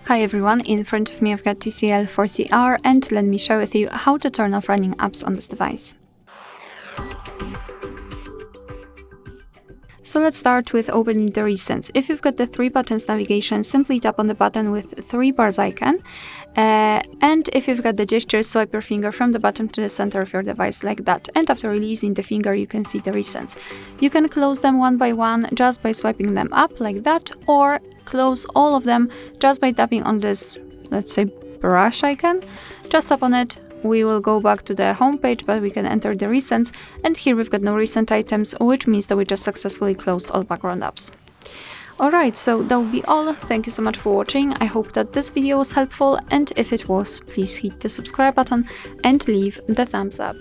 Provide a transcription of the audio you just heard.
Hi everyone, in front of me I've got TCL 40R and let me share with you how to turn off running apps on this device. So let's start with opening the recents. If you've got the 3 buttons navigation, simply tap on the button with 3 bars icon. And if you've got the gesture, swipe your finger from the bottom to the center of your device like that. And after releasing the finger, you can see the recents. You can close them one by one just by swiping them up like that, or close all of them just by tapping on this, let's say, brush icon. Just tap on it. We will go back to the home page, but we can enter the recents, and here we've got no recent items, which means that we just successfully closed all background apps. Alright, so that will be all. Thank you so much for watching. I hope that this video was helpful, and if it was, please hit the subscribe button and leave the thumbs up.